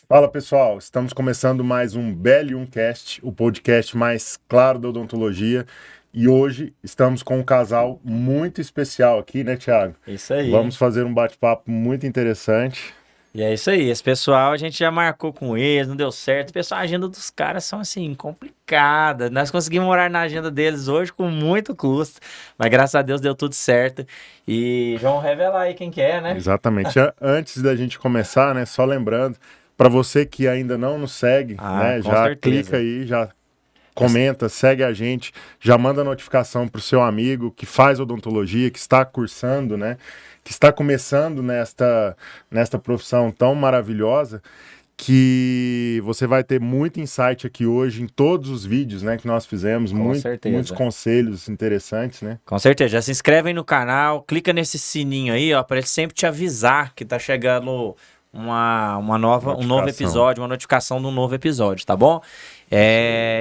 Fala pessoal, estamos começando mais um BL1 Cast, o podcast mais claro da odontologia. E hoje estamos com um casal muito especial aqui, né, Thiago? Isso aí. Vamos fazer um bate-papo muito interessante. E é isso aí. Esse pessoal a gente já marcou com eles, não deu certo. Pessoal, a agenda dos caras são assim, complicadas. Nós conseguimos morar na agenda deles hoje com muito custo, mas graças a Deus deu tudo certo. E vamos revelar aí quem que é, né? Exatamente. Antes da gente começar, né, só lembrando, para você que ainda não nos segue, Ah, né, com já clica certeza. aí, já comenta, segue a gente, já manda notificação para o seu amigo que faz odontologia, que está cursando, né? Que está começando nesta profissão tão maravilhosa, que você vai ter muito insight aqui hoje em todos os vídeos, né, que nós fizemos, Com muitos certeza. conselhos interessantes, né? Com certeza. Já se inscreve aí no canal, clica nesse sininho aí, ó, para ele sempre te avisar que tá chegando um novo Notificação. episódio, uma notificação de um novo episódio, tá bom?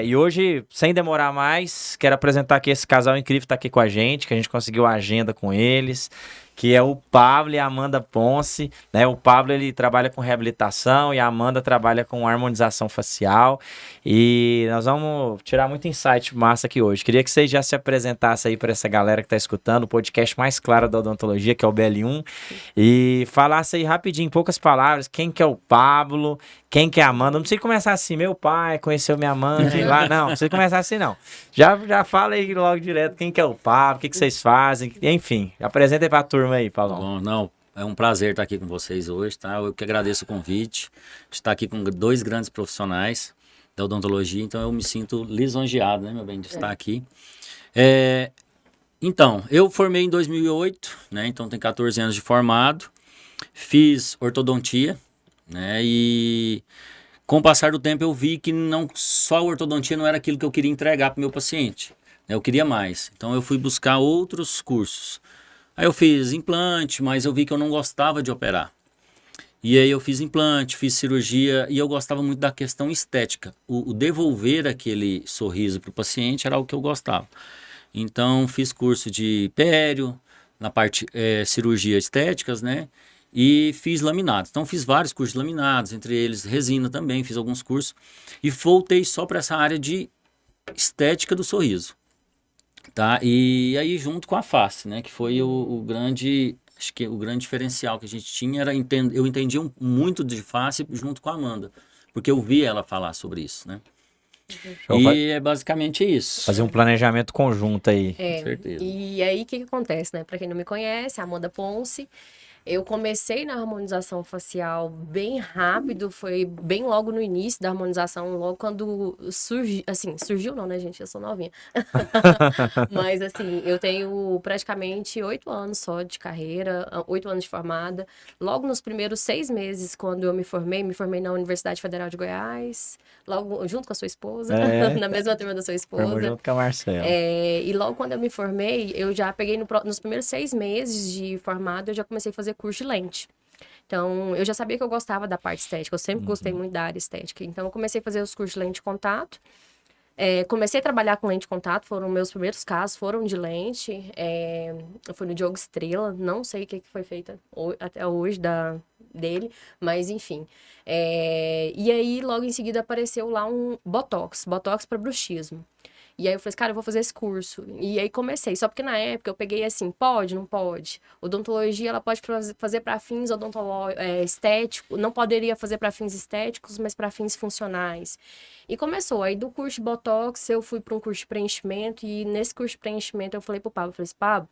E hoje, sem demorar mais, quero apresentar aqui esse casal incrível que tá aqui com a gente, que a gente conseguiu a agenda com eles, que é o Pablo e a Amanda Ponce, né? O Pablo, ele trabalha com reabilitação e a Amanda trabalha com harmonização facial. E nós vamos tirar muito insight massa aqui hoje. Queria que vocês já se apresentassem aí para essa galera que tá escutando o podcast mais claro da odontologia, que é o BL1, e falasse aí rapidinho, em poucas palavras, quem que é o Pablo, quem que é a Amanda. Não precisa começar assim, meu pai conheceu minha mãe lá, não precisa começar assim, não. Já fala aí logo direto quem que é o Pablo, o que que vocês fazem, enfim, apresenta aí pra turma aí, Tá Paulão. bom, não, é um prazer estar aqui com vocês hoje, tá? Eu que agradeço o convite, de estar aqui com dois grandes profissionais da odontologia, então eu me sinto lisonjeado, né, meu bem, de estar aqui. É, então, eu formei em 2008, né, então tem 14 anos de formado, fiz ortodontia, né, e com o passar do tempo eu vi que não só a ortodontia não era aquilo que eu queria entregar para o meu paciente, né, eu queria mais, então eu fui buscar outros cursos. Aí eu fiz implante, mas eu vi que eu não gostava de operar. E aí eu fiz implante, fiz cirurgia e eu gostava muito da questão estética. O devolver aquele sorriso para o paciente era algo que eu gostava. Então fiz curso de pério, na parte cirurgia estéticas, né? E fiz laminados. Então fiz vários cursos de laminados, entre eles resina também, fiz alguns cursos. E voltei só para essa área de estética do sorriso. Tá? E aí junto com a face, né? Que foi o grande, acho que o grande diferencial que a gente tinha era eu entendia muito de face junto com a Amanda, porque eu vi ela falar sobre isso, né? Show, E é basicamente fazer isso, um planejamento conjunto aí. com É, certeza. e aí o que que acontece, né? Pra quem não me conhece, Amanda Ponce, eu comecei na harmonização facial bem rápido, foi bem logo no início da harmonização, logo quando surgiu, assim, surgiu não, né, gente? Eu sou novinha. Mas, assim, eu tenho praticamente 8 anos só de carreira, 8 anos de formada. Logo nos primeiros 6 meses, quando eu me formei na Universidade Federal de Goiás, logo junto com a sua esposa, É, na mesma turma da sua formou esposa. junto com a Marcela. E logo quando eu me formei, eu já peguei nos primeiros 6 meses de formado, eu já comecei a fazer curso de lente. Então, eu já sabia que eu gostava da parte estética, eu sempre gostei muito da área estética. Então, eu comecei a fazer os cursos de lente de contato. Comecei a trabalhar com lente de contato, foram meus primeiros casos, foram de lente. Eu fui no Diogo Estrela, não sei o que foi feito até hoje dele, mas enfim. E aí, logo em seguida, apareceu lá um Botox para bruxismo. E aí eu falei, cara, eu vou fazer esse curso. E aí comecei. Só porque na época eu peguei assim, pode, não pode. Odontologia, ela pode fazer para fins estéticos, não poderia fazer para fins estéticos, mas para fins funcionais. E começou. Aí do curso de Botox, eu fui para um curso de preenchimento. E nesse curso de preenchimento, eu falei pro Pablo, eu falei assim, Pablo,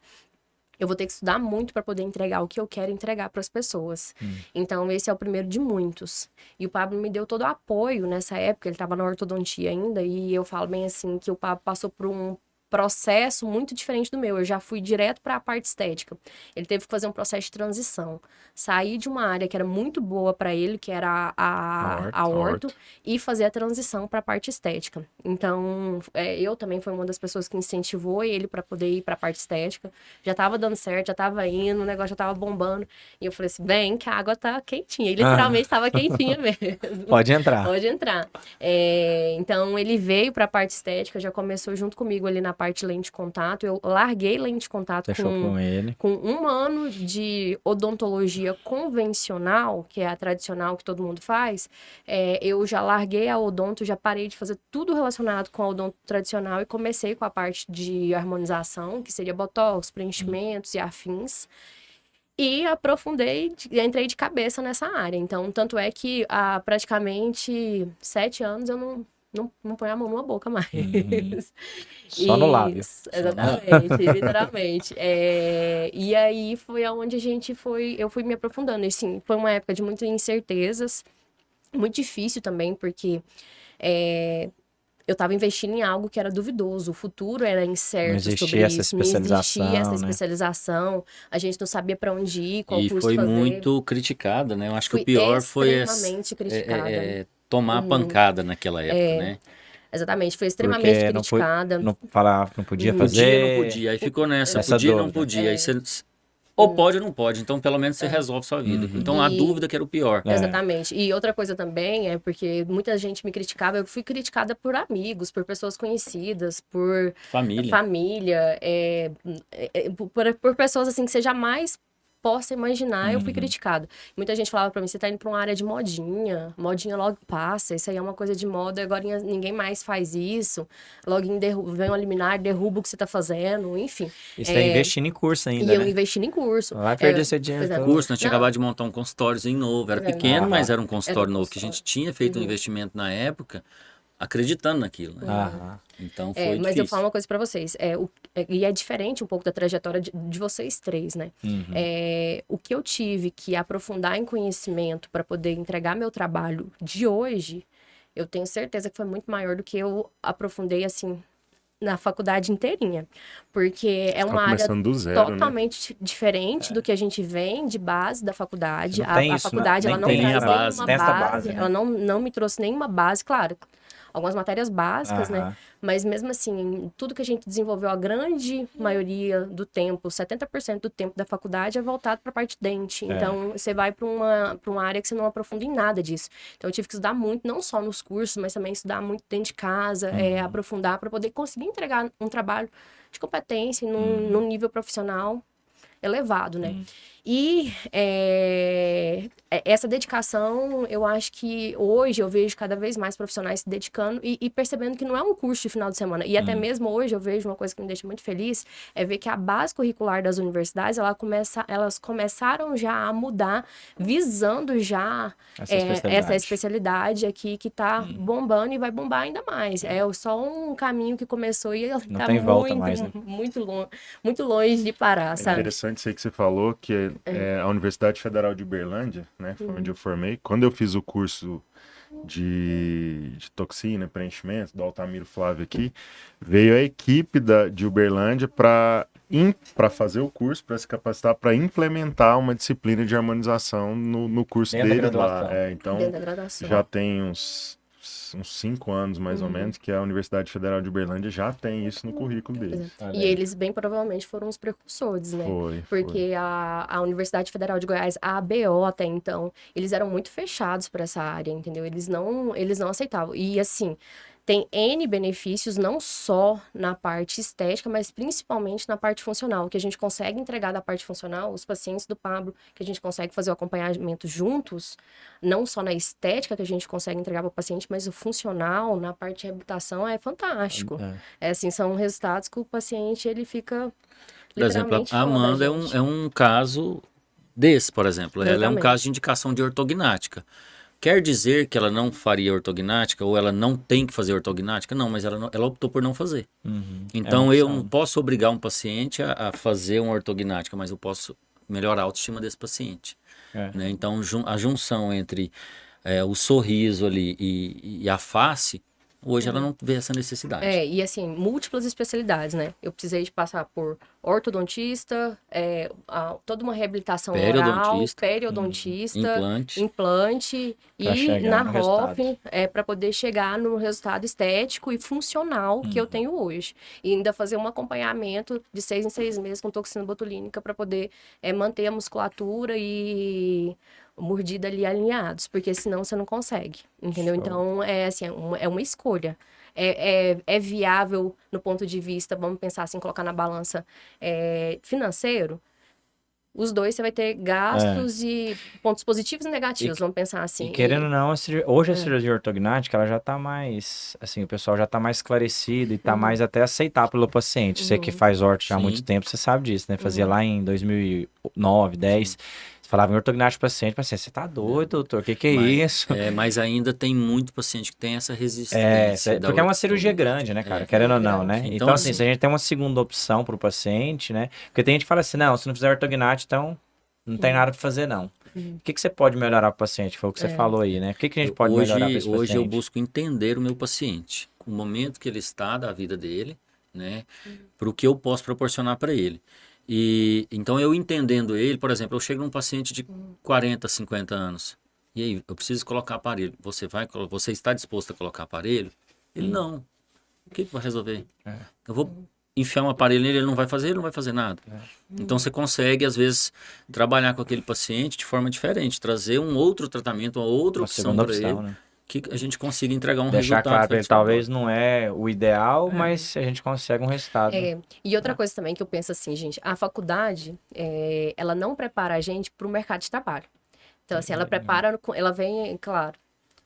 eu vou ter que estudar muito para poder entregar o que eu quero entregar para as pessoas. Então, esse é o primeiro de muitos. E o Pablo me deu todo o apoio nessa época, ele estava na ortodontia ainda, e eu falo bem assim, que o Pablo passou por um processo muito diferente do meu. Eu já fui direto para a parte estética. Ele teve que fazer um processo de transição. Sair de uma área que era muito boa para ele, que era a orto, e fazer a transição para a parte estética. Então, eu também fui uma das pessoas que incentivou ele para poder ir para a parte estética. Já tava dando certo, já tava indo, o negócio já tava bombando. E eu falei assim, vem que a água tá quentinha. E literalmente tava quentinha mesmo. Pode entrar. Pode entrar. Então, ele veio para a parte estética, já começou junto comigo ali na parte de lente de contato. Eu larguei lente de contato Fechou com ele. com 1 ano de odontologia convencional, que é a tradicional que todo mundo faz. Eu já larguei a odonto, já parei de fazer tudo relacionado com a odonto tradicional e comecei com a parte de harmonização, que seria botox, preenchimentos e afins. E aprofundei, entrei de cabeça nessa área. Então, tanto é que há praticamente 7 anos eu não ponho a mão numa boca mais. Só no lábio. Exatamente, literalmente. E aí foi aonde eu fui me aprofundando. E sim, foi uma época de muitas incertezas, muito difícil também, porque eu estava investindo em algo que era duvidoso, o futuro era incerto. Não existia sobre essa isso, não existia essa né? especialização, a gente não sabia para onde ir, qual E curso foi fazer. muito criticada, né? Eu acho que Fui o pior foi extremamente criticada. tomar a pancada naquela época, né? Exatamente, foi extremamente Porque criticada. não falava que não podia Podia, fazer. não podia. Aí ficou nessa, Essa podia, não dúvida. podia. Aí você, ou pode ou não pode. Então, pelo menos você resolve sua vida. Então, a dúvida que era o pior. Exatamente. E outra coisa também é porque muita gente me criticava, eu fui criticada por amigos, por pessoas conhecidas, por família, por pessoas assim que você jamais possa imaginar, eu fui criticada. Muita gente falava pra mim, você tá indo pra uma área de modinha logo passa, isso aí é uma coisa de moda, agora ninguém mais faz isso, logo vem um liminar, derruba o que você tá fazendo, enfim. E você tá investindo em curso ainda, E eu investindo em curso. Não vai perder seu dinheiro todo. Curso, nós tinha acabado de montar um consultóriozinho novo, era pequeno, mas era um consultório novo, que a gente tinha feito um investimento na época, acreditando naquilo, né? Então foi mas difícil. eu falo uma coisa pra vocês, e é diferente um pouco da trajetória de vocês três, né? O que eu tive que aprofundar em conhecimento para poder entregar meu trabalho de hoje, eu tenho certeza que foi muito maior do que eu aprofundei, assim, na faculdade inteirinha. Porque é uma área do zero, totalmente diferente do que a gente vem de base da faculdade. A faculdade, nem ela não tem traz base, nenhuma né? base. Ela não me trouxe nenhuma base, claro. Algumas matérias básicas, né? Mas mesmo assim, tudo que a gente desenvolveu, a grande maioria do tempo, 70% do tempo da faculdade é voltado para a parte dente. Então, você vai para uma área que você não aprofunda em nada disso. Então, eu tive que estudar muito, não só nos cursos, mas também estudar muito dentro de casa, aprofundar para poder conseguir entregar um trabalho de competência num nível profissional elevado, né? E essa dedicação, eu acho que hoje eu vejo cada vez mais profissionais se dedicando e percebendo que não é um curso de final de semana. E até mesmo hoje eu vejo uma coisa que me deixa muito feliz, é ver que a base curricular das universidades, elas começaram já a mudar, visando já essa especialidade aqui que tá bombando e vai bombar ainda mais. É só um caminho que começou e ele não tá tem volta mais, né? muito longe de parar, sabe? É interessante isso aí que você falou, que a Universidade Federal de Uberlândia, né, foi onde eu formei. Quando eu fiz o curso de toxina, preenchimento, do Altamiro Flávio aqui, veio a equipe de Uberlândia para fazer o curso, para se capacitar, para implementar uma disciplina de harmonização no curso deles lá. Então, já tem uns 5 anos, mais ou menos, que a Universidade Federal de Uberlândia já tem isso no currículo deles. E eles, bem provavelmente, foram os precursores, né? Porque a Universidade Federal de Goiás, a ABO até então, eles eram muito fechados para essa área, entendeu? Eles não aceitavam. E, assim, tem N benefícios, não só na parte estética, mas principalmente na parte funcional, que a gente consegue entregar da parte funcional, os pacientes do Pablo, que a gente consegue fazer o acompanhamento juntos, não só na estética que a gente consegue entregar para o paciente, mas o funcional, na parte de reabilitação, é fantástico. Assim, são resultados que o paciente, ele fica por exemplo, a Amanda é um caso desse, por exemplo. Ela é um caso de indicação de ortognática. Quer dizer que ela não faria ortognática ou ela não tem que fazer ortognática? Não, mas ela optou por não fazer. Então, eu não posso obrigar um paciente a fazer uma ortognática, mas eu posso melhorar a autoestima desse paciente. Né? Então, a junção entre o sorriso ali e a face, hoje ela não vê essa necessidade. E assim, múltiplas especialidades, né? Eu precisei de passar por ortodontista, toda uma reabilitação oral, periodontista, implante e na ROF, para poder chegar no resultado estético e funcional que eu tenho hoje. E ainda fazer um acompanhamento de 6 em 6 meses com toxina botulínica para poder manter a musculatura e mordida ali alinhados, porque senão você não consegue, entendeu? Show. Então, assim, é uma escolha. É viável no ponto de vista, vamos pensar assim, colocar na balança financeiro. Os dois você vai ter gastos e pontos positivos e negativos, vamos pensar assim. E querendo ou não, hoje a cirurgia ortognática, ela já tá mais, assim, o pessoal já tá mais esclarecido e tá mais até aceitável pelo paciente. Você que faz orto já há muito tempo, você sabe disso, né? Fazia lá em 2009, 10, você falava em ortognática paciente, você tá doido, doutor, o que é isso? Mas ainda tem muito paciente que tem essa resistência. Porque é uma cirurgia grande, né, cara? Querendo ou não, né? Então, assim, se a gente tem uma segunda opção pro paciente, né? Porque tem gente que fala assim, não, se não fizer ortognática, então não tem nada pra fazer, não. O que você pode melhorar pro paciente? Foi o que você falou aí, né? O que a gente pode melhorar pra esse paciente? Hoje eu busco entender o meu paciente, o momento que ele está da vida dele, né? Pro que eu posso proporcionar para ele. E então eu entendendo ele, por exemplo, eu chego num paciente de 40, 50 anos. E aí, eu preciso colocar aparelho. Você está disposto a colocar aparelho? Ele não. O que vai resolver? Eu vou enfiar um aparelho nele, ele não vai fazer nada. Então você consegue, às vezes, trabalhar com aquele paciente de forma diferente, trazer um outro tratamento, uma outra opção para ele, né? que a gente consiga entregar um Deixar resultado. claro para ele, talvez não é o ideal, mas a gente consegue um resultado. E outra coisa também que eu penso assim, gente, a faculdade, ela não prepara a gente para o mercado de trabalho. Então, assim, ela prepara, ela vem, claro,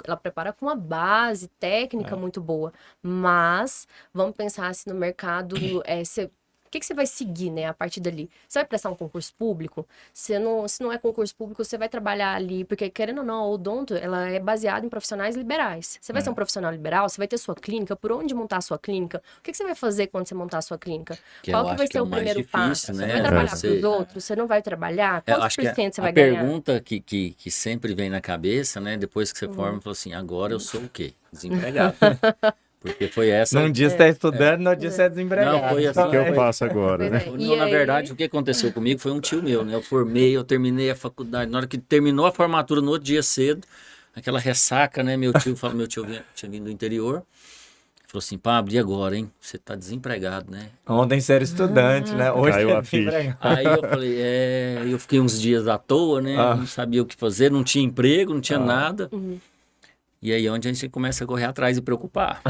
ela prepara com uma base técnica muito boa, mas vamos pensar assim no mercado, o que você vai seguir, né, a partir dali? Você vai prestar um concurso público? Se não é concurso público, você vai trabalhar ali, porque querendo ou não, a odonto, ela é baseada em profissionais liberais. Você vai ser um profissional liberal, você vai ter sua clínica, por onde montar a sua clínica? O que você vai fazer quando você montar a sua clínica? Qual que vai ser o primeiro passo? Né? Você vai trabalhar para os outros? Você não vai trabalhar? Quantos por cento você vai ganhar? A pergunta que sempre vem na cabeça, né, depois que você forma, fala assim, agora eu sou o quê? Desempregado. Porque foi essa... Num dia você está estudando, no dia você é desempregado. Não, foi assim. O que eu faço agora, né? Não, na verdade, o que aconteceu comigo foi um tio meu, né? Eu terminei a faculdade. Na hora que terminou a formatura, no outro dia cedo, aquela ressaca, né? Meu tio tinha vindo do interior. Falou assim, Pablo, e agora, hein? Você tá desempregado, né? Ontem você era estudante, né? Hoje Caiu é a ficha. desempregado. Aí eu falei, eu fiquei uns dias à toa, né? Não sabia o que fazer, não tinha emprego, não tinha nada. E aí onde a gente começa a correr atrás e preocupar.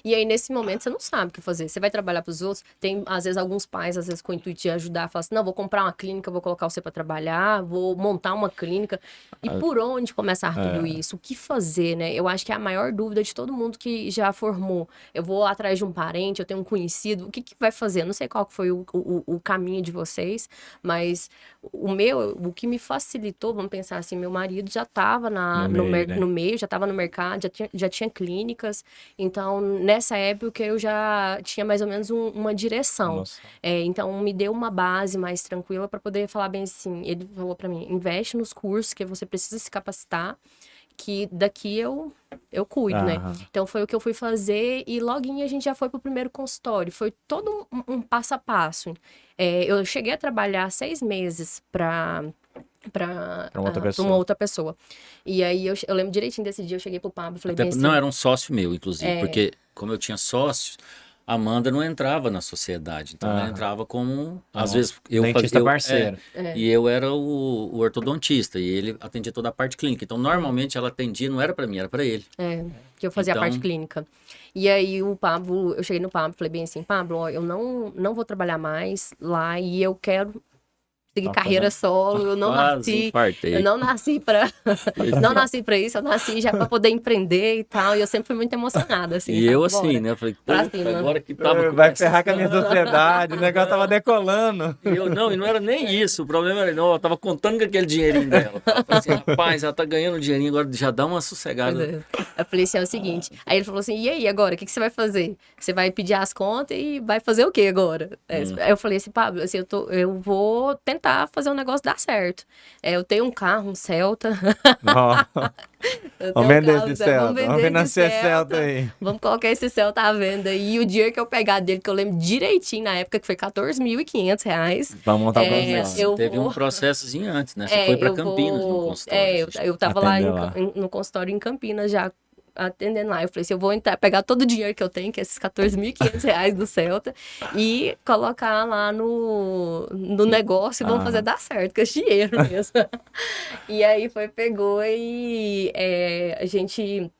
E aí nesse momento você não sabe o que fazer. Você vai trabalhar para os outros. Tem, às vezes, alguns pais, às vezes, com o intuito de ajudar, falam assim, não, vou comprar uma clínica, vou colocar você para trabalhar, vou montar uma clínica. E por onde começar tudo isso? O que fazer, né? Eu acho que é a maior dúvida de todo mundo que já formou. Eu vou atrás de um parente, eu tenho um conhecido, o que vai fazer? Eu não sei qual que foi o caminho de vocês, mas o que me facilitou, vamos pensar assim, meu marido já estava no meio, já estava no mercado, já tinha clínicas, então nessa época eu já tinha mais ou menos uma direção. Então me deu uma base mais tranquila para poder falar bem assim. Ele falou para mim, investe nos cursos que você precisa se capacitar, que daqui eu cuido, né? Então foi o que eu fui fazer e loguinho a gente já foi pro primeiro consultório. Foi todo um passo a passo. Eu cheguei a trabalhar 6 meses para uma outra pessoa. E aí eu lembro direitinho desse dia, eu cheguei pro Pablo e falei bem assim... Não, era um sócio meu, inclusive, porque como eu tinha sócios, a Amanda não entrava na sociedade, então ela entrava como, às vezes, dentista parceiro. E eu era o ortodontista, e ele atendia toda a parte clínica. Então, normalmente, ela atendia, não era para mim, era para ele. Que eu fazia a parte clínica. E aí o Pablo, eu cheguei no Pablo e falei bem assim, Pablo, ó, eu não vou trabalhar mais lá e eu quero seguir carreira solo, eu não nasci pra isso, eu nasci já pra poder empreender e tal, e eu sempre fui muito emocionada, assim. E eu assim, né, eu falei, agora que tava... Vai ferrar com a minha sociedade, o negócio tava decolando. E não era nem isso, o problema era, não, eu tava contando com aquele dinheirinho dela. Eu falei assim, rapaz, ela tá ganhando dinheirinho, agora já dá uma sossegada. Eu falei assim, é o seguinte, aí ele falou assim, e aí agora, o que você vai fazer? Você vai pedir as contas e vai fazer o que agora? Aí eu falei assim, Pablo, assim, eu vou tentar fazer um negócio dar certo. Eu tenho um carro, um Celta. Vamos vender esse Celta. Vamos financiar esse Celta aí. Vamos colocar esse Celta à venda. E o dinheiro que eu pegar dele, que eu lembro direitinho na época, que foi R$14.500. Vamos montar o processo. Teve um processozinho antes, né? Você foi para Campinas no consultório. Eu tava lá no consultório em Campinas já atendendo lá. Eu falei assim, eu vou entrar, pegar todo o dinheiro que eu tenho, que é esses R$14.500 do Celta, e colocar lá no negócio e vamos fazer dar certo com esse dinheiro mesmo. E aí pegou e a gente...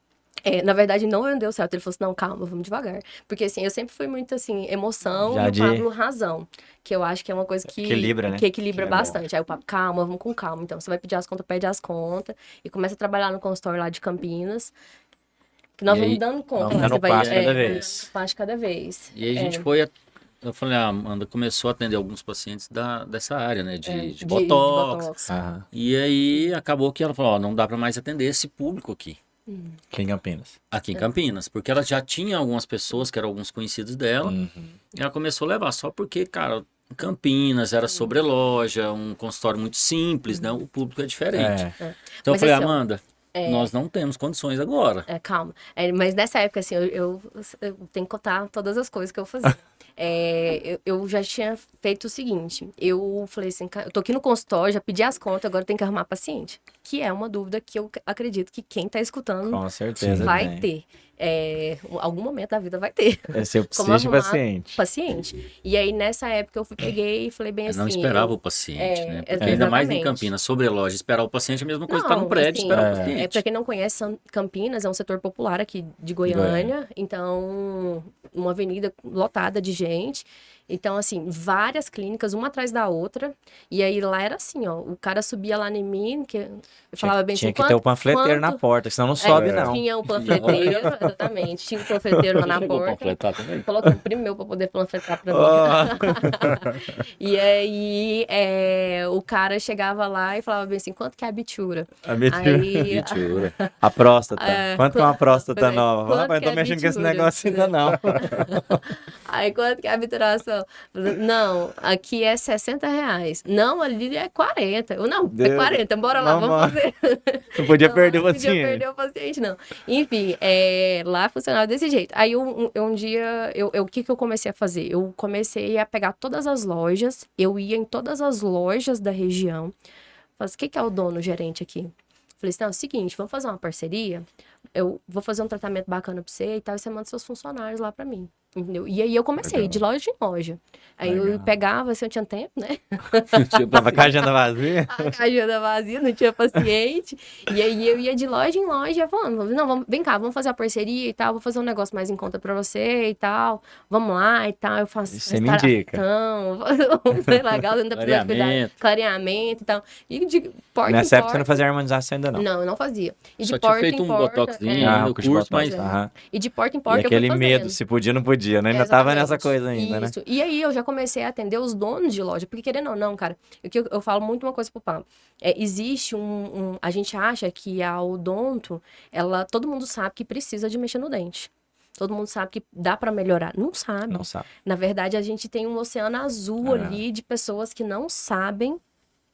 na verdade, não deu certo. Ele falou assim, não, calma, vamos devagar. Porque, assim, eu sempre fui muito, assim, emoção Já e o Pablo razão. Que eu acho que é uma coisa que Equilibra, né? que equilibra Que é bastante. Aí o Pablo, calma, vamos com calma. Então, você vai pedir as contas, pede as contas. E começa a trabalhar no consultório lá de Campinas. Que nós E vamos aí, dando conta. vamos Lá, dando você passo cada dando vez. passo cada vez. E aí a gente foi. Eu falei, a Amanda começou a atender alguns pacientes dessa área, né? De botox. Aham. E aí acabou que ela falou, ó, não dá para mais atender esse público aqui. Aqui em Campinas. Aqui em Campinas. Porque ela já tinha algumas pessoas que eram alguns conhecidos dela. Uhum. E ela começou a levar só porque, cara, em Campinas era sobre loja, um consultório muito simples, né? O público é diferente. Então eu Mas falei, assim, ó, Amanda, nós não temos condições agora. Calma. Mas nessa época, assim, eu tenho que contar todas as coisas que eu fazia. Eu já tinha feito o seguinte. Eu falei assim, eu tô aqui no consultório, já pedi as contas, agora tem que arrumar paciente. Que é uma dúvida que eu acredito que quem tá escutando Com certeza vai ter. Algum momento da vida vai ter. Esse eu Como preciso de arrumar paciente. E aí, nessa época, eu peguei e falei bem Eu assim... não esperava o paciente, né? Porque ainda mais em exatamente. Campinas, sobre loja, esperar o paciente é a mesma coisa que estar no prédio assim, esperar o paciente. Pra quem não conhece, Campinas é um setor popular aqui de Goiânia. Então, uma avenida lotada de gente. Então, assim, várias clínicas, uma atrás da outra. E aí, lá era assim, ó. O cara subia lá em mim, que eu falava bem Tinha assim... que ter o panfleteiro na porta, senão não sobe, não. Tinha o panfleteiro, exatamente. Tinha o panfleteiro lá na Chegou a porta. panfletar também? Coloquei um primo meu pra poder panfletar pra mim. E aí, o cara chegava lá e falava bem assim, quanto que é a bitura? Aí, Bitura. A próstata. Quanto que é uma próstata falei, nova? quanto Rapaz, que não tô é mexendo com esse bitura? negócio ainda, não. Aí, quanto que é a bituração? Não, aqui é R$60. Não, ali é 40. Eu, não, é 40, bora lá, vamos fazer. Não podia perder o Não podia paciente. perder o paciente, não. Enfim, lá funcionava desse jeito. Aí, um dia, o que eu comecei a fazer? Eu comecei a pegar todas as lojas, eu ia em todas as lojas da região. Falei assim, quem que é o dono, o gerente aqui? Falei assim, não, é o seguinte, vamos fazer uma parceria? Eu vou fazer um tratamento bacana pra você e tal, e você manda seus funcionários lá pra mim. Entendeu? E aí eu comecei, de loja em loja. Aí eu pegava, assim, eu tinha tempo, né? Tava com a agenda vazia. A agenda vazia, não tinha paciente. E aí eu ia de loja em loja, falando, não, vem cá, vamos fazer a parceria e tal, vou fazer um negócio mais em conta pra você e tal. Vamos lá e tal. Eu faço Você me indica. legal, ainda precisa cuidar. Clareamento e tal. E de porta em Nessa época você não porta. fazia harmonização ainda, não. Não, eu não fazia. E Só de tinha porta feito em um porta, botoxinho Ah, no o curso curso, de mas botox. Aham. E de porta em E porta eu fui aquele medo, fazendo. se podia ou não podia, né? Ainda tava nessa Exatamente. coisa ainda, né? Isso. E aí eu já comecei a atender os donos de loja, porque querendo ou não, cara, eu falo muito uma coisa pro Pablo. Existe a gente acha que a odonto, todo mundo sabe que precisa de mexer no dente. Todo mundo sabe que dá pra melhorar. Não sabe. Não sabe. Na verdade, a gente tem um oceano azul ali de pessoas que não sabem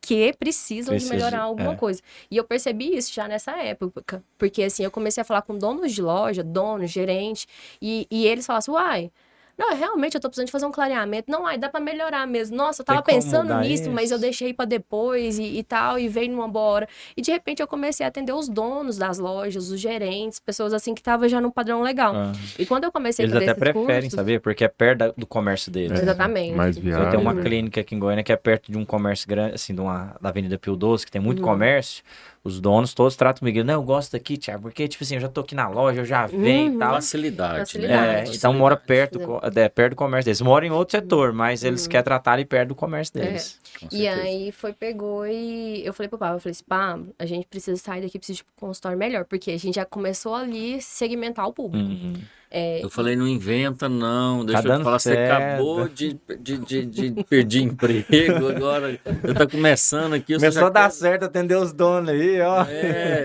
que precisam de melhorar alguma coisa. E eu percebi isso já nessa época. Porque, assim, eu comecei a falar com donos de loja, donos, gerente, e eles falavam assim, uai, não, realmente eu tô precisando de fazer um clareamento. Não, dá pra melhorar mesmo. Nossa, eu tava Tem como pensando mudar nisso, mas isso? eu deixei pra depois e tal, e veio numa boa hora. E de repente eu comecei a atender os donos das lojas, os gerentes, pessoas assim que estavam já num padrão legal. E quando eu comecei Eles a fazer até esses preferem, cursos, sabia? Porque é perto do comércio deles. Exatamente. Mais Eu viável. tenho uma clínica aqui em Goiânia que é perto de um comércio grande, assim, da Avenida Pio 12, que tem muito comércio. Os donos todos tratam comigo. Não, eu gosto daqui, Thiago, porque, tipo assim, eu já tô aqui na loja, eu já venho e tal. Facilidade, né? Facilidade. Então mora perto do comércio deles. Moram em outro setor, mas eles querem tratar ali perto do comércio deles. Com E certeza. aí pegou e eu falei pro Pablo, eu falei assim, Pablo, a gente precisa sair daqui, precisa de um consultório melhor, porque a gente já começou ali segmentar o público. Eu falei, não inventa não, deixa eu dando te falar, você certo. acabou de perder emprego, agora você tá começando aqui. Você Começou já a dar quer- certo atender os donos aí, ó.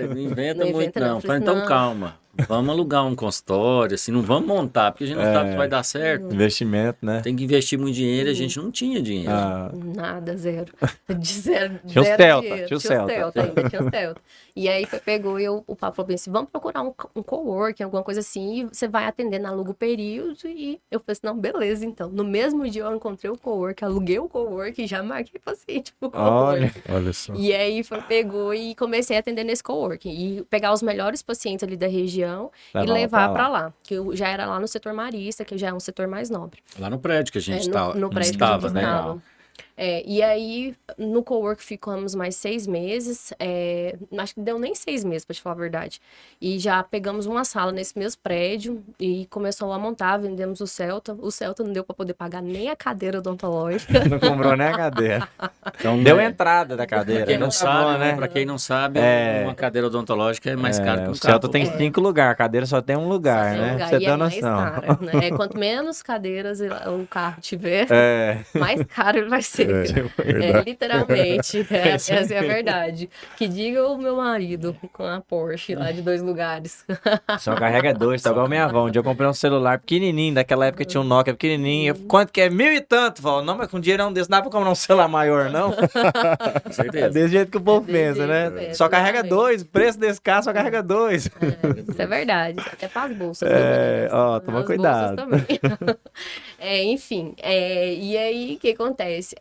Não inventa Não muito inventa não. não. Eu Falei, falei, então não. calma, vamos alugar um consultório, assim, não vamos montar, porque a gente não sabe se vai dar certo. Investimento, né? Tem que investir muito dinheiro e a gente não tinha dinheiro. Ah, Nada, zero. De zero. Tinha os zero Celta, dinheiro. tinha os Tinha os Celta. Celta ainda, tinha os Celta. E aí pegou e o Pablo falou assim, vamos procurar um coworking, alguma coisa assim, e você vai atendendo, aluga o período. E eu falei assim, não, beleza, então. No mesmo dia eu encontrei o coworking, aluguei o coworking e já marquei paciente pro olha. coworking. Olha só. E aí pegou e comecei a atender nesse coworking. E pegar os melhores pacientes ali da região região e Levava levar pra para lá. Que eu já era lá no setor marista, que já é um setor mais nobre. Lá no prédio que a gente No prédio que a estava, gente né? estava. E aí, no cowork ficamos mais 6 meses. Acho que deu nem 6 meses, pra te falar a verdade. E já pegamos uma sala nesse mesmo prédio e começou a montar, vendemos o Celta. O Celta não deu pra poder pagar nem a cadeira odontológica. Não comprou nem a cadeira. Então, Deu entrada da cadeira. Pra quem não Tá sabe, bom, né? Pra quem não sabe, uma cadeira odontológica é mais cara que um O Celta carro. tem 5 lugares, a cadeira só tem um lugar, Tem né? lugar, Você e tem é mais noção. caro, né? Quanto menos cadeiras o carro tiver, mais caro ele vai ser. Literalmente. Essa é a verdade. Que diga o meu marido com a Porsche lá de 2 lugares. Só carrega 2, tá igual minha avó. Um dia eu comprei um celular pequenininho, daquela época tinha um Nokia pequenininho. Quanto que é? 1.000 e tanto. Falou, não, mas com dinheirão desse não dá pra comprar um celular maior, não? Com É certeza. desse jeito que o povo desse pensa, né? jeito, Só carrega exatamente. 2, o preço desse carro só carrega 2. Isso é verdade. Até para as bolsas. Toma As cuidado. bolsas também. Enfim. E aí, o que acontece?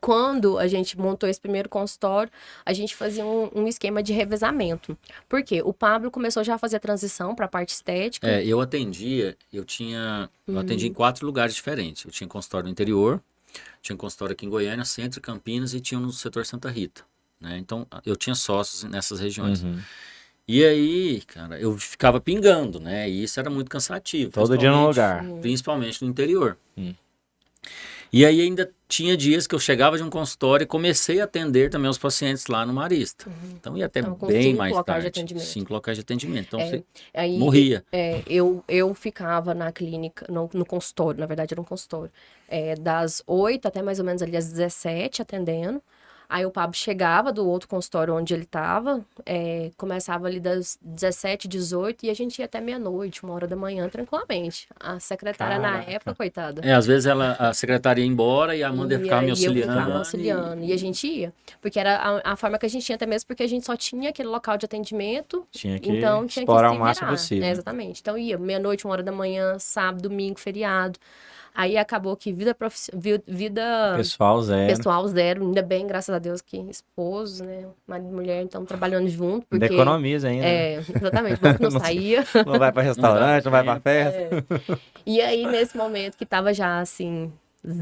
Quando a gente montou esse primeiro consultório, a gente fazia um esquema de revezamento. Por quê? O Pablo começou já a fazer a transição para a parte estética. Eu atendia em 4 lugares diferentes. Eu tinha consultório no interior, tinha consultório aqui em Goiânia, Centro, Campinas e tinha no setor Santa Rita, né? Então, eu tinha sócios nessas regiões. E aí, cara, eu ficava pingando, né? E isso era muito cansativo. Todo dia num lugar. Principalmente no interior. E aí ainda tinha dias que eu chegava de um consultório e comecei a atender também os pacientes lá no Marista. Então ia até Com bem 5 mais locais de tarde. atendimento. 5 locais de atendimento. Então você Aí, morria. Eu ficava na clínica, no consultório, na verdade era um consultório, das 8 até mais ou menos ali às 17 atendendo. Aí o Pablo chegava do outro consultório onde ele estava, começava ali das 17, 18 e a gente ia até meia-noite, 1h da manhã, tranquilamente. A secretária na época, coitada. Às vezes a secretária ia embora e a Amanda ia ficar me auxiliando. Eu ficava auxiliando. E a gente ia. Porque era a forma que a gente tinha, até mesmo porque a gente só tinha aquele local de atendimento. Tinha que então tinha explorar que o máximo virar. possível. Exatamente. Então ia meia-noite, 1h da manhã, sábado, domingo, feriado. Aí acabou que vida Pessoal zero. pessoal zero, ainda bem, graças a Deus, que esposo, né? Marido e mulher, então trabalhando junto. Porque, Ainda economiza ainda. Exatamente, bom que não saía. Não vai pra restaurante, não vai pra festa. E aí, nesse momento que tava já assim,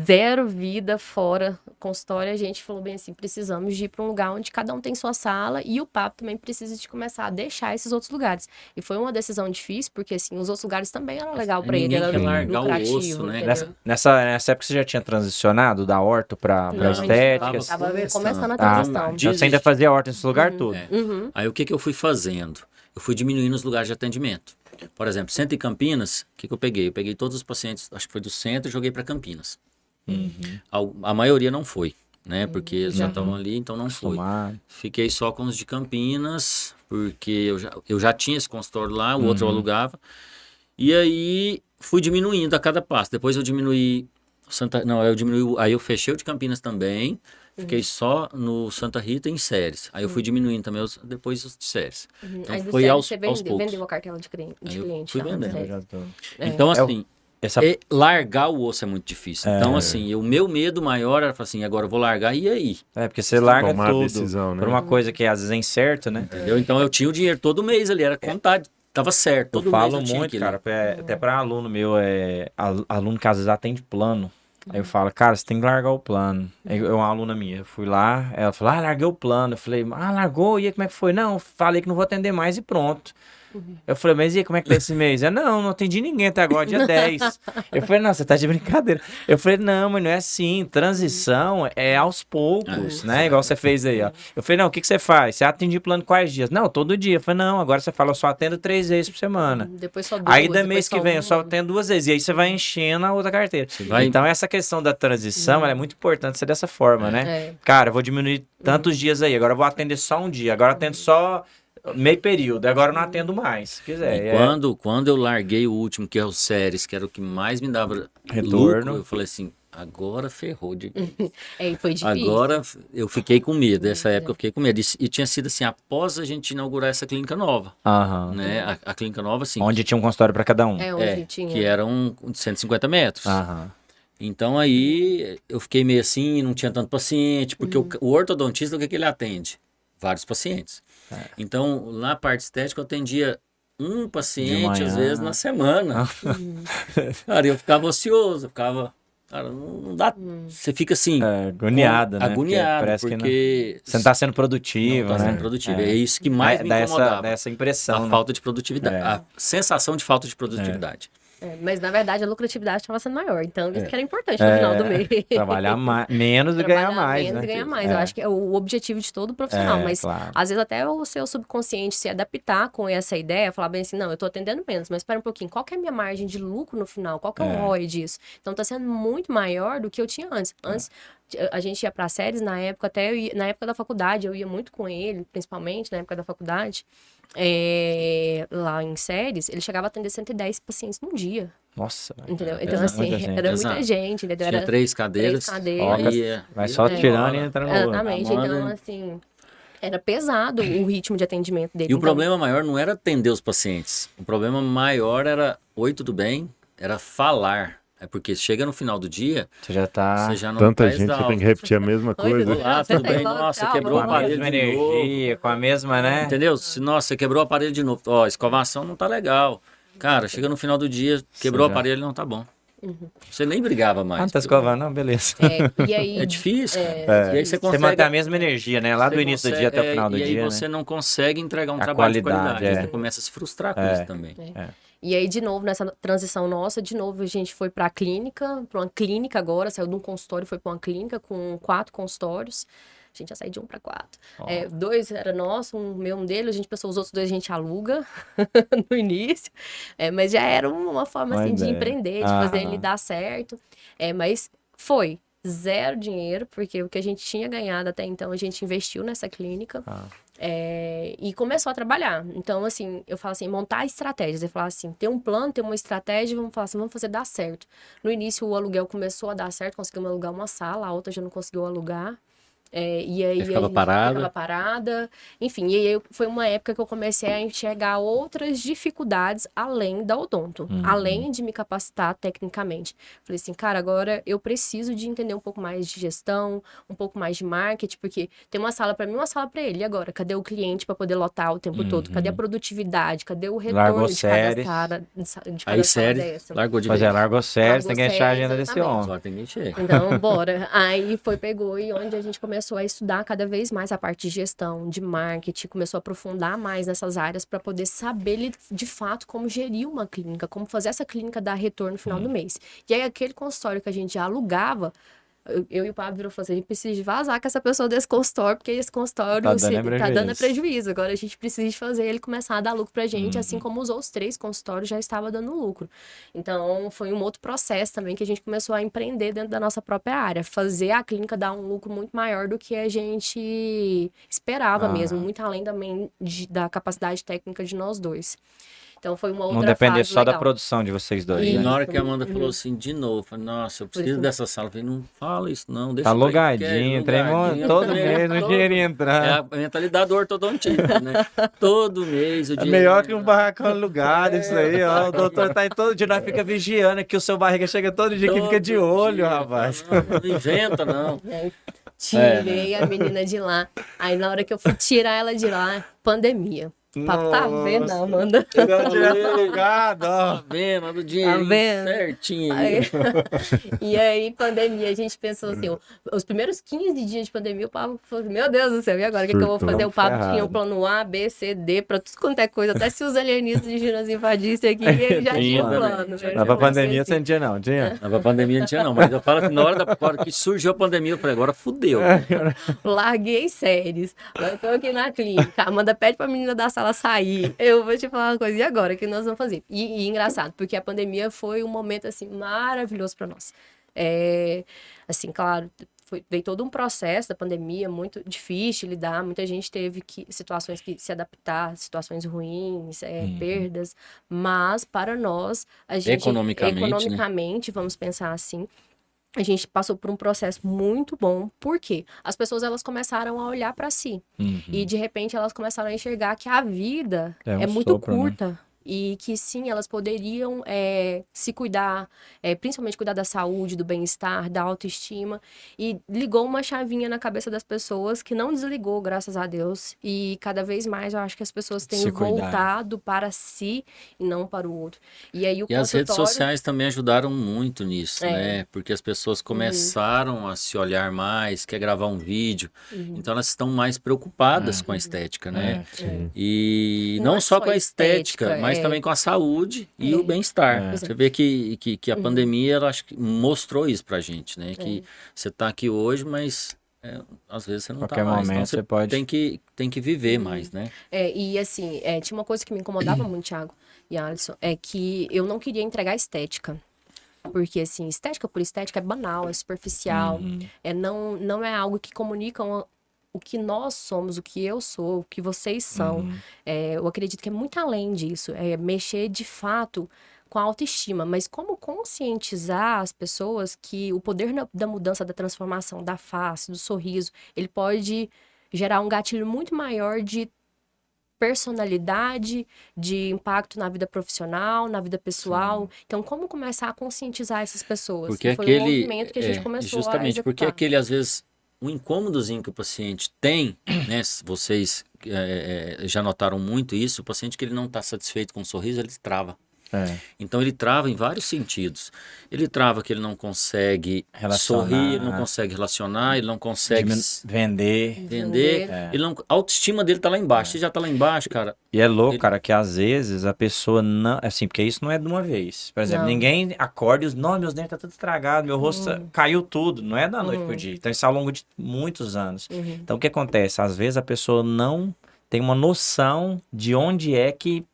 zero vida fora consultório, a gente falou bem assim, precisamos de ir para um lugar onde cada um tem sua sala e o papo também precisa de começar a deixar esses outros lugares. E foi uma decisão difícil, porque assim, os outros lugares também eram legal para ele, era quer largar o lucrativo, osso, né? entendeu? Nessa época você já tinha transicionado da orto pra estética? Tava começando a Ah, transição. então você ainda fazia horta nesse lugar todo. Aí o que eu fui fazendo? Eu fui diminuindo os lugares de atendimento. Por exemplo, Centro e Campinas, o que eu peguei? Eu peguei todos os pacientes, acho que foi do centro, e joguei para Campinas. A maioria não foi, né? Porque já estavam ali, então não foi. Fiquei só com os de Campinas, porque eu já tinha esse consultório lá, o outro eu alugava. E aí fui diminuindo a cada passo. Depois eu diminuí aí eu fechei o de Campinas também. Fiquei só no Santa Rita em séries. Aí eu fui diminuindo também depois os de séries. Então Aí do foi sério, aos você poucos. vendeu a cartela de cliente. Fui tá? vendendo. Sério. Então assim, Essa... largar o osso é muito difícil. Então assim, o meu medo maior era assim, agora eu vou largar e aí? porque você larga tomar a tudo decisão, né? por uma coisa que às vezes é incerta, né? Entendeu? Então eu tinha o dinheiro todo mês ali, era contado. Tava certo. Todo Eu falo mês eu tinha muito, aquilo. cara, até pra aluno meu, aluno que às vezes atende plano. Aí eu falo, cara, você tem que largar o plano. Aí uma aluna minha, eu fui lá, ela falou, larguei o plano. Eu falei, largou? E aí, como é que foi? Não, falei que não vou atender mais e pronto. Eu falei, mas e aí, como é que tá esse mês? Não atendi ninguém até agora, dia 10. Eu falei, não, você tá de brincadeira. Eu falei, não, mas não é assim, transição é aos poucos, né? Igual você fez aí, ó. Eu falei, não, o que você faz? Você atende plano quais dias? Não, todo dia. Eu falei, não, agora você fala, eu só atendo 3 vezes por semana. Depois só 2, Aí da mês que vem eu só atendo 2 vezes. E aí você vai enchendo a outra carteira. Então essa questão da transição, ela é muito importante ser dessa forma, né? Cara, eu vou diminuir tantos dias aí, agora eu vou atender só um dia, agora eu atendo só meio período, agora eu não atendo mais, se quiser. E quando eu larguei o último, que é o séries, que era o que mais me dava retorno, lucro, eu falei assim, agora ferrou de foi difícil. Agora eu fiquei com medo, nessa época eu fiquei com medo. E tinha sido assim, após a gente inaugurar essa clínica nova. Né? A clínica nova, assim. Onde tinha um consultório para cada um. Onde tinha. Que eram 150 metros. Então aí eu fiquei meio assim, não tinha tanto paciente, porque o ortodontista, o que ele atende? Vários pacientes. Então, na parte estética, eu atendia um De paciente, manhã. às vezes, na semana. Cara, eu ficava ocioso, eu ficava... Cara, não dá... Você fica assim... Agoniado, né? Agoniado, Parece que porque... você não tá sendo não produtivo, tá né? sendo produtivo. É isso que mais me dá incomodava. essa impressão, A né? falta de produtividade. A sensação de falta de produtividade. Mas na verdade a lucratividade estava sendo maior, então isso que era importante no final do mês. Trabalhar menos e ganhar mais, menos né? e ganhar mais. Eu acho que é o objetivo de todo profissional, mas claro. às vezes até o seu subconsciente se adaptar com essa ideia, falar bem assim, não, eu tô atendendo menos, mas espera um pouquinho, qual que é a minha margem de lucro no final? Qual que é o ROI disso? Então tá sendo muito maior do que eu tinha antes. Antes a gente ia para séries, na época na época da faculdade, eu ia muito com ele, principalmente na época da faculdade, lá em séries, ele chegava a atender 110 pacientes num dia. Nossa. Entendeu? Então, assim, era muita gente, entendeu? Tinha Era 3 cadeiras. 3 cadeiras. Vai só tirando e entrando no outro. Exatamente. Então, assim, era pesado o ritmo de atendimento dele. E o Então, problema maior não era atender os pacientes. O problema maior era, oi, tudo bem? Era falar. É porque chega no final do dia, Você já tá... você já não Tanta tá gente, você exausto. tem que repetir a mesma Oi, coisa. tudo Olá, Você tudo tá bem? igual, Nossa, tchau, quebrou o Com a aparelho mesma de novo. energia, com a mesma, né? Entendeu? Nossa, você quebrou o aparelho de novo. Ó, escovação não tá legal. Cara, chega no final do dia, quebrou o aparelho, não tá bom. Você nem brigava mais. Ah, não tá escovando, não, beleza. e aí... É difícil, cara. E aí você Você consegue... manter a mesma energia, né? Lá do você início do consegue- dia até o final do e dia, aí né? você não consegue entregar um A trabalho de qualidade, qualidade. é. Você começa a se frustrar com isso também. E aí, de novo, nessa transição nossa, de novo, a gente foi para uma clínica agora, saiu de um consultório e foi para uma clínica com 4 consultórios. A gente já saiu de 1 para 4. 2 era nosso, um dele, a gente pensou, os outros 2 a gente aluga no início. Mas já era uma forma, assim, de empreender, de fazer ele dar certo. Mas foi 0 dinheiro, porque o que a gente tinha ganhado até então, a gente investiu nessa clínica. E começou a trabalhar. Então, assim, eu falo assim, montar estratégias. Eu falo assim, ter um plano, ter uma estratégia, vamos falar assim, vamos fazer dar certo. No início, o aluguel começou a dar certo, conseguimos alugar uma sala, a outra já não conseguiu alugar. E aí ficava a gente parada. ficava parada. Enfim, e aí foi uma época que eu comecei a enxergar outras dificuldades além da odonto, além de me capacitar tecnicamente. Falei assim, cara, agora eu preciso de entender um pouco mais de gestão, um pouco mais de marketing, porque tem uma sala para mim, uma sala para ele. E agora, cadê o cliente para poder lotar o tempo todo? Cadê a produtividade? Cadê o retorno Largou de séries. cada Aí sala séries, dessa? largou de Pois vez. largou séries, tem que encher a séries, agenda desse exatamente. homem. Agora tem que encher. Então, bora. Aí pegou e onde a gente começou a estudar cada vez mais a parte de gestão, de marketing, começou a aprofundar mais nessas áreas para poder saber de fato como gerir uma clínica, como fazer essa clínica dar retorno no final do mês. E aí aquele consultório que a gente já alugava, eu e o Pablo virou e falou assim, a gente precisa vazar com essa pessoa desse consultório, porque esse consultório tá dando prejuízo. Agora a gente precisa de fazer ele começar a dar lucro pra gente, assim como os outros 3 consultórios já estavam dando lucro. Então, foi um outro processo também que a gente começou a empreender dentro da nossa própria área. Fazer a clínica dar um lucro muito maior do que a gente esperava mesmo, muito além também da capacidade técnica de nós 2. Então, foi uma outra Não depender fase só da legal. produção de vocês dois. E né? na hora que a Amanda falou assim, de novo, eu falei, nossa, eu preciso dessa sala. Eu falei, não fala isso não, deixa Tá o trem logadinho, quieto, logadinho, todo né? mês o dinheirinho É entrando. a mentalidade do ortodontista, né? Todo mês o É dinheiro. melhor que um barracão alugado, isso aí, ó. O doutor tá em todo dia, nós fica vigiando que o seu barriga chega todo dia, que fica de olho, rapaz. Não inventa, não. Tirei a menina de lá. Aí, na hora que eu fui tirar ela de lá, pandemia. Tá vendo, Amanda? Não tivesse alugado, ó. Tá vendo? O dinheiro Tá vendo? certinho aí. E aí, pandemia, a gente pensou assim, os primeiros 15 dias de pandemia, o Pablo falou, meu Deus do céu, e agora? O que eu vou fazer? O Pablo tinha um plano A, B, C, D, pra tudo quanto é coisa, até se os alienistas de nos invadissem aqui, ele já tinha um plano. Mas pra pandemia você não tinha, não, tinha? Não, pra pandemia não tinha, não. Mas eu falo que na hora que surgiu a pandemia, eu falei, agora fudeu. Larguei séries. Eu tô aqui na clínica. A Amanda pede pra menina da sala sair. Eu vou te falar uma coisa. E agora? O que nós vamos fazer? E engraçado, porque a pandemia foi um momento, assim, maravilhoso pra nós. Assim, claro, veio todo um processo da pandemia muito difícil de lidar. Muita gente teve situações que se adaptar, situações ruins, perdas. Mas, para nós, a gente... Economicamente, né? Vamos pensar assim. A gente passou por um processo muito bom, porque as pessoas elas começaram a olhar para si. E de repente elas começaram a enxergar que a vida é muito sopro, curta. né? e que sim, elas poderiam se cuidar, principalmente cuidar da saúde, do bem-estar, da autoestima, e ligou uma chavinha na cabeça das pessoas que não desligou, graças a Deus, e cada vez mais eu acho que as pessoas têm Se cuidar. voltado para si e não para o outro. E aí o E as redes consultório... sociais também ajudaram muito nisso, É. né? Porque as pessoas começaram a se olhar mais, quer gravar um vídeo, então elas estão mais preocupadas com a estética, né? sim. E Não não é só só com a estética, mas também com a saúde e o bem-estar. Você vê que a pandemia, ela acho que mostrou isso pra gente, né? Que você tá aqui hoje, mas às vezes você não Qualquer tá mais. momento Então você pode... tem que viver mais, né? E assim, tinha uma coisa que me incomodava muito, Thiago e Alisson, é que eu não queria entregar estética. Porque, assim, estética por estética é banal, é superficial, não é algo que comunica o que nós somos, o que eu sou, o que vocês são. Eu acredito que é muito além disso, é mexer de fato com a autoestima, mas como conscientizar as pessoas que o poder da mudança, da transformação da face, do sorriso, ele pode gerar um gatilho muito maior de personalidade, de impacto na vida profissional, na vida pessoal. Então, como começar a conscientizar essas pessoas? Porque E foi um movimento que a gente começou a justamente executar. porque aquele, às vezes, o incômodozinho que o paciente tem, né? Vocês já notaram muito isso, o paciente que ele não está satisfeito com o sorriso, ele trava. Então ele trava em vários sentidos. Ele trava que ele não consegue sorrir, ele não consegue relacionar, ele não consegue vender. A autoestima dele tá lá embaixo. Você já tá lá embaixo, cara. E é louco, cara, que às vezes a pessoa não... Assim, porque isso não é de uma vez. Por exemplo, ninguém acorda e os... Não, meus dentes tá tudo estragado, meu rosto caiu tudo. Não é da noite pro dia. Então isso é ao longo de muitos anos. Então o que acontece? Às vezes a pessoa não tem uma noção de onde é que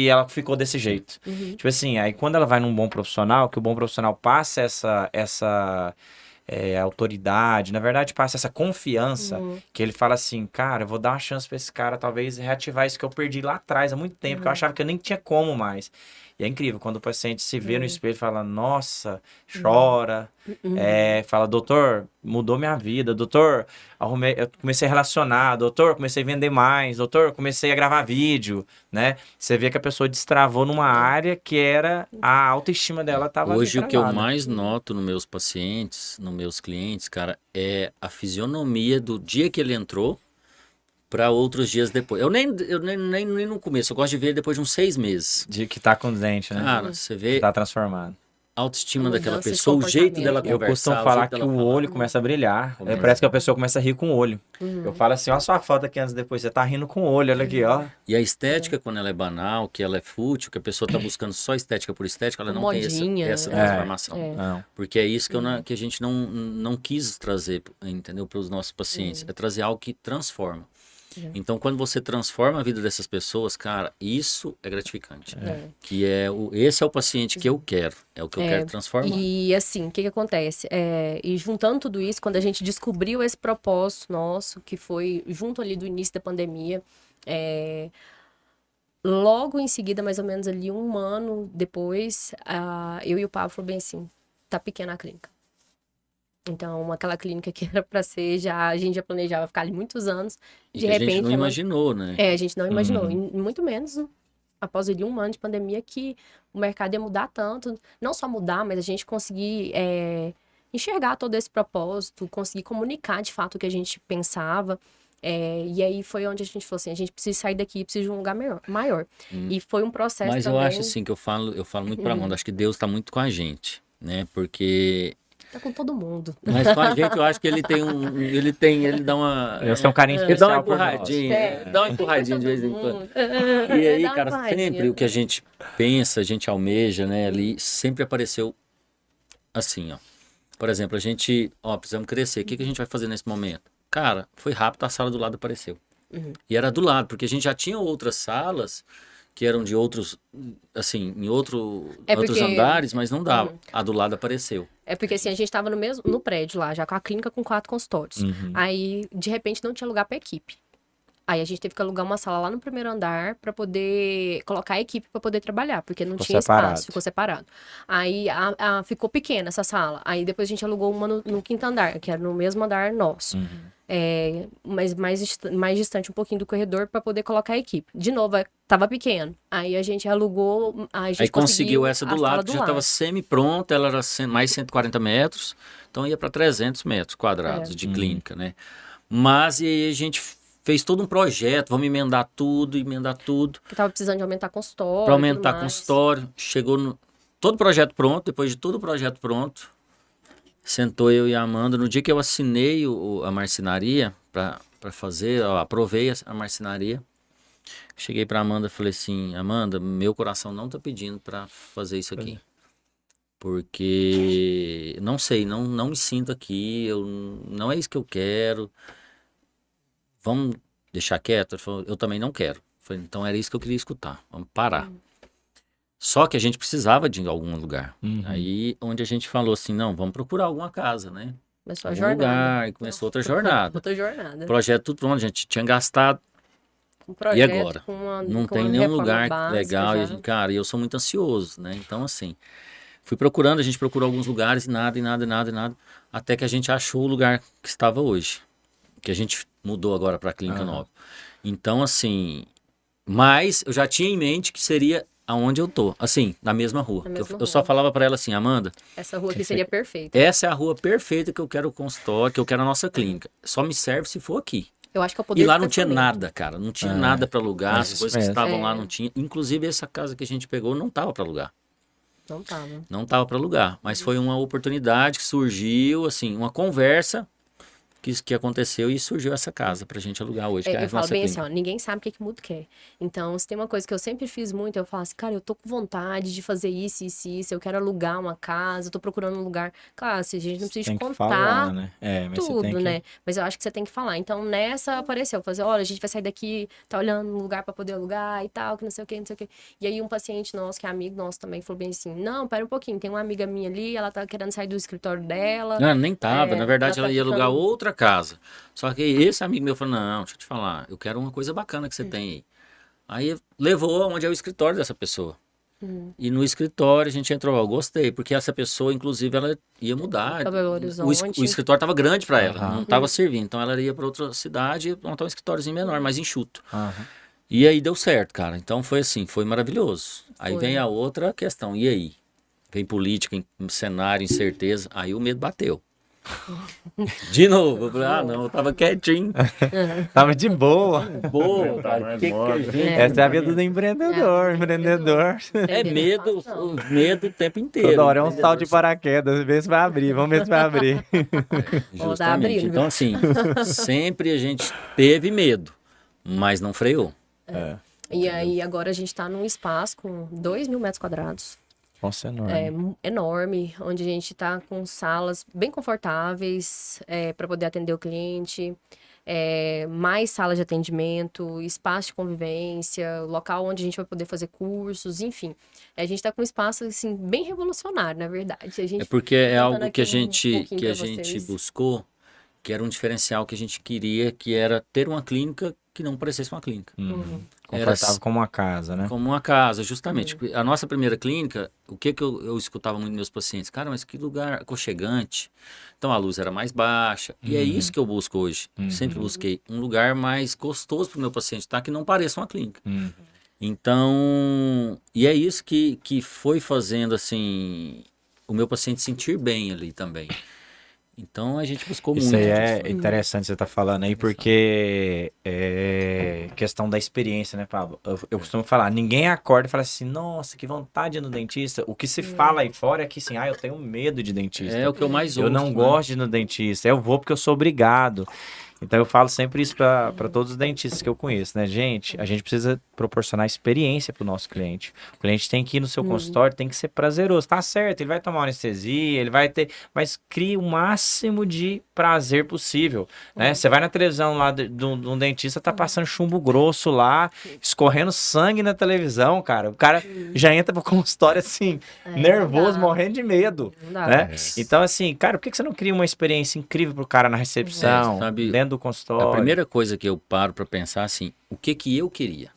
ela ficou desse jeito. Tipo assim, aí quando ela vai num bom profissional, que o bom profissional passa essa autoridade, na verdade passa essa confiança, que ele fala assim, cara, eu vou dar uma chance pra esse cara, talvez reativar isso que eu perdi lá atrás, há muito tempo, que eu achava que eu nem tinha como mais. E é incrível, quando o paciente se vê no espelho e fala, nossa, chora, fala, doutor, mudou minha vida, doutor, eu comecei a relacionar, doutor, comecei a vender mais, doutor, comecei a gravar vídeo, né? Você vê que a pessoa destravou numa área que era a autoestima dela estava Hoje o que eu mais noto nos meus pacientes, nos meus clientes, cara, é a fisionomia do dia que ele entrou para outros dias depois. Eu nem no começo, eu gosto de ver depois de uns 6 meses. De que tá com dente, né? Cara, você vê tá transformado. a autoestima daquela mudança de pessoa, o jeito dela Eu conversar. costumo falar que o olho começa a brilhar. Parece que a pessoa começa a rir com o olho. Eu falo assim, olha só a foto aqui antes e depois. Você tá rindo com o olho, olha aqui, ó. E a estética, quando ela é banal, que ela é fútil, que a pessoa tá buscando só estética por estética, ela não tem essa transformação. Porque é isso que a gente não quis trazer, entendeu? Para os nossos pacientes. É trazer algo que transforma. Então, quando você transforma a vida dessas pessoas, cara, isso é gratificante. Que esse é o paciente que eu quero. É o que eu quero transformar. E assim, o que acontece? E juntando tudo isso, quando a gente descobriu esse propósito nosso, que foi junto ali do início da pandemia, logo em seguida, mais ou menos ali 1 ano depois, eu e o Pablo falamos bem assim, tá pequena a clínica. Então, aquela clínica que era para ser, a gente já planejava ficar ali muitos anos. De repente, a gente não imaginou, né? A gente não imaginou. E muito menos após ali 1 ano de pandemia que o mercado ia mudar tanto. Não só mudar, mas a gente conseguir enxergar todo esse propósito, conseguir comunicar de fato o que a gente pensava. E aí foi onde a gente falou assim, a gente precisa sair daqui, precisa de um lugar maior. E foi um processo Mas também... eu acho assim, que eu falo muito pra Amanda, acho que Deus tá muito com a gente, né? Porque... Tá com todo mundo. Mas com a gente, eu acho que ele dá uma... Eles têm um carinho Ele dá uma especial por nós. empurradinha, dá uma empurradinha de vez em quando. E aí, cara, sempre o que a gente pensa, a gente almeja, né, ali, sempre apareceu assim, ó. Por exemplo, a gente, precisamos crescer, o que a gente vai fazer nesse momento? Cara, foi rápido, a sala do lado apareceu. E era do lado, porque a gente já tinha outras salas que eram de outros, assim, em outros andares, mas não dava. A do lado apareceu. É porque assim, a gente tava no prédio lá, já com a clínica com 4 consultórios. Aí, de repente, não tinha lugar pra equipe. Aí a gente teve que alugar uma sala lá no primeiro andar pra poder colocar a equipe pra poder trabalhar, porque não Ficou tinha separado. espaço, ficou separado. Aí ficou pequena essa sala. Aí depois a gente alugou uma no quinto andar, que era no mesmo andar nosso. Mas mais distante um pouquinho do corredor pra poder colocar a equipe. De novo, tava pequeno. Aí a gente alugou, a gente Aí conseguiu essa a do sala lado, que já estava lado. semi-pronta, ela era mais 140 metros, então ia para 300 metros quadrados de clínica, né? Mas e aí a gente fez todo um projeto, vamos emendar tudo. Que tava precisando de aumentar consultório. Para e tudo aumentar mais. consultório. Chegou todo o projeto pronto, depois de todo o projeto pronto, sentou eu e a Amanda. No dia que eu assinei a marcenaria para fazer, eu aprovei a marcenaria. Cheguei para Amanda e falei assim: Amanda, meu coração não tá pedindo para fazer isso aqui. Porque não sei, não me sinto aqui, não é isso que eu quero. Vamos deixar quieto? Ela falou, eu também não quero. Eu falei, então era isso que eu queria escutar. Vamos parar. Só que a gente precisava de algum lugar. Aí onde a gente falou assim, não, vamos procurar alguma casa, né? Começou a Algum jornada. lugar, e começou outra jornada. Outra jornada. Projeto tudo pronto, a gente tinha gastado. Um projeto E agora? com uma, Não com tem uma nenhum reforma lugar básica legal. E a já. gente, cara, eu sou muito ansioso, né? Então, assim, fui procurando, a gente procurou alguns lugares e nada. Até que a gente achou o lugar que estava hoje. Que a gente mudou agora para a Clínica Nova. Então, assim, mas eu já tinha em mente que seria aonde eu tô. Assim, na mesma rua. Na mesma Eu só rua. falava para ela assim, Amanda, Essa rua aqui seria perfeita. essa é a rua perfeita que eu quero o consultório, que eu quero a nossa clínica. Só me serve se for aqui. Eu acho que é o poder E lá do não tinha pensamento. nada, cara. Não tinha nada para alugar. As isso coisas que mesmo. estavam lá É. não tinha. Inclusive, essa casa que a gente pegou não tava para alugar. Não tava. Não tava para alugar. Mas foi uma oportunidade que surgiu, assim, uma conversa que aconteceu e surgiu essa casa pra gente alugar hoje, que é a Eu falo nossa bem clínica. assim, ó, ninguém sabe o que mudo quer. Então, se tem uma coisa que eu sempre fiz muito, eu falo assim, cara, eu tô com vontade de fazer isso, eu quero alugar uma casa, eu tô procurando um lugar. Claro, assim, a gente não precisa Tem te que contar falar, né? Mas você tudo, tem que... né? Mas eu acho que você tem que falar. Então, nessa apareceu, fazer, olha, a gente vai sair daqui, tá olhando um lugar pra poder alugar e tal, que não sei o que, não sei o que. E aí um paciente nosso, que é amigo nosso também, falou bem assim, não, pera um pouquinho, tem uma amiga minha ali, ela tá querendo sair do escritório dela. Não, nem tava. Na verdade, ela ela tá ia alugar ficando- outra casa. Só que esse amigo meu falou, não, deixa eu te falar, eu quero uma coisa bacana que você tem aí. Aí levou onde é o escritório dessa pessoa. E no escritório a gente entrou, eu gostei, porque essa pessoa, inclusive, ela ia mudar. Pra Belo Horizonte. O escritório estava grande para ela, não estava servindo. Então ela ia para outra cidade e montar um escritóriozinho menor, mais enxuto. E aí deu certo, cara. Então foi assim, foi maravilhoso. Aí Foi. vem a outra questão, e aí? Vem política, cenário, incerteza, aí o medo bateu. De novo, eu falei, não, eu tava quietinho. Tava de boa. Boa, Tá cara, mais que a moda. gente... Essa é a vida do empreendedor, empreendedor. É medo, medo o tempo inteiro. Toda hora é um entendeu? salto de paraquedas, vê se vai abrir, vamos ver se vai abrir. Ó, tá Justamente. abrindo, Então, assim, sempre a gente teve medo, mas não freou. E aí agora a gente tá num espaço com 2.000 metros quadrados. Nossa, enorme. Enorme, onde a gente tá com salas bem confortáveis para poder atender o cliente, mais salas de atendimento, espaço de convivência, local onde a gente vai poder fazer cursos, enfim. A gente tá com um espaço assim bem revolucionário, na verdade. A gente É porque é contando algo que a aqui um gente, pouquinho que a pra gente vocês. buscou, que era um diferencial que a gente queria, que era ter uma clínica que não parecesse uma clínica. Confortável como uma casa, né? Como uma casa, justamente. A nossa primeira clínica, o que eu escutava muito dos meus pacientes? Cara, mas que lugar aconchegante. Então a luz era mais baixa. E é isso que eu busco hoje. Sempre busquei um lugar mais gostoso para o meu paciente, tá? Que não pareça uma clínica. Então, e é isso que foi fazendo, assim, o meu paciente sentir bem ali também. Então a gente buscou Isso muito aí disso. é interessante você estar falando aí, porque é questão da experiência, né, Pablo? Eu costumo falar, ninguém acorda e fala assim, nossa, que vontade de ir no dentista. O que se fala aí fora é que assim, eu tenho medo de dentista. É o que eu mais ouço. Eu não né? gosto de ir no dentista, eu vou porque eu sou obrigado. Então eu falo sempre isso para todos os dentistas que eu conheço, né, gente? A gente precisa proporcionar experiência para o nosso cliente. O cliente tem que ir no seu consultório, tem que ser prazeroso. Tá certo, ele vai tomar uma anestesia, ele vai ter... Mas crie o máximo de prazer possível, né? Você vai na televisão lá de um dentista, tá passando chumbo grosso lá, escorrendo sangue na televisão, cara. O cara já entra pro consultório assim, nervoso, dá. morrendo de medo, Não dá. né? Então assim, cara, por que você não cria uma experiência incrível pro cara na recepção, sabe? dentro do consultório. A primeira coisa que eu paro para pensar assim, o que que eu queria?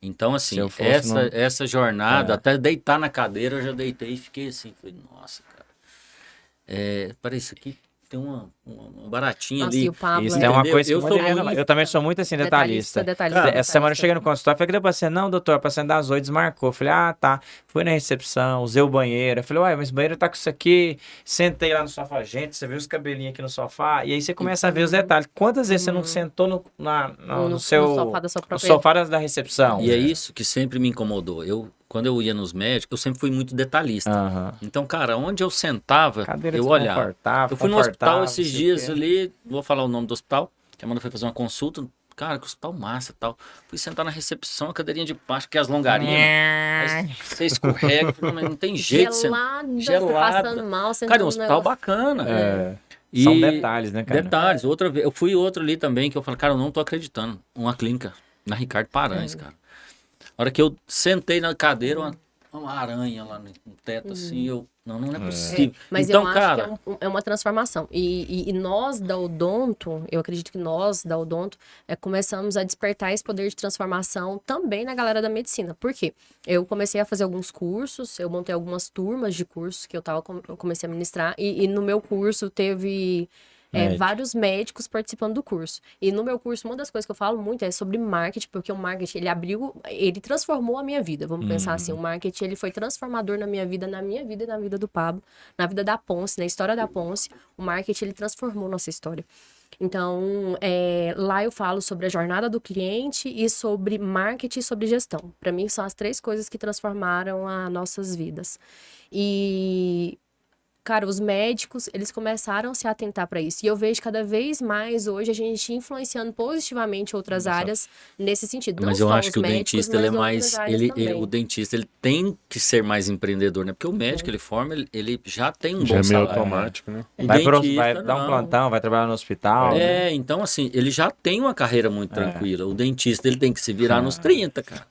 Então, assim, Se eu fosse essa jornada, até deitar na cadeira, eu já deitei e fiquei assim, falei, nossa, cara, para isso aqui tem uma baratinha Nossa, ali. e o Pablo Isso é uma coisa que eu sou eu também sou muito assim, detalhista. Detalhista. Essa semana eu cheguei no consultório, falei, cadê o paciente? Não, doutor, o paciente das 8 desmarcou. Eu falei, ah, tá. Fui na recepção, usei o banheiro. Eu falei, uai, mas o banheiro tá com isso aqui. Sentei lá no sofá, gente, você viu os cabelinhos aqui no sofá? E aí você começa a ver os detalhes. Quantas vezes você não sentou no sofá da sua no própria... sofá da recepção? E é isso que sempre me incomodou. Quando eu ia nos médicos, eu sempre fui muito detalhista. Aham. Então, cara, onde eu sentava, Cadeira eu olhava. desconfortável, Eu fui no hospital confortável, esses não sei o dias quê. ali, não vou falar o nome do hospital, que a Amanda foi fazer uma consulta. Cara, que hospital massa e tal. Fui sentar na recepção, a cadeirinha de plástico, que é as longarinas. Aí você escorrega, mas não tem jeito. Gelada, passando mal, sentando Cara, é um no hospital negócio. bacana. É. São detalhes, né, cara? Detalhes. Outra vez, eu fui outro ali também, que eu falei, cara, eu não tô acreditando. Uma clínica na Ricardo Paranhos, cara. A hora que eu sentei na cadeira, uma aranha lá no teto, assim, não é possível. Mas então, eu acho cara, que é uma transformação. E nós da Odonto, eu acredito que nós da Odonto começamos a despertar esse poder de transformação também na galera da medicina. Por quê? Eu comecei a fazer alguns cursos, eu montei algumas turmas de cursos que eu comecei a ministrar. E no meu curso teve... vários médicos participando do curso. E no meu curso, uma das coisas que eu falo muito é sobre marketing, porque o marketing, ele transformou a minha vida, vamos pensar assim. O marketing, ele foi transformador na minha vida e na vida do Pablo, na vida da Ponce, na história da Ponce. O marketing, ele transformou nossa história. Então, lá eu falo sobre a jornada do cliente e sobre marketing e sobre gestão. Para mim, são as 3 coisas que transformaram as nossas vidas. E... Cara, os médicos, eles começaram a se atentar para isso. E eu vejo cada vez mais hoje a gente influenciando positivamente outras áreas nesse sentido. mas Não eu só acho os que o médicos, dentista ele é mas mais, outras áreas também. o dentista ele tem que ser mais empreendedor, né? Porque o médico ele forma, ele já tem um Já bom é meio salário. automático, né? O Vai dentista, dar um não. plantão, vai trabalhar no hospital. né? Então assim, ele já tem uma carreira muito tranquila. O dentista ele tem que se virar nos 30, cara.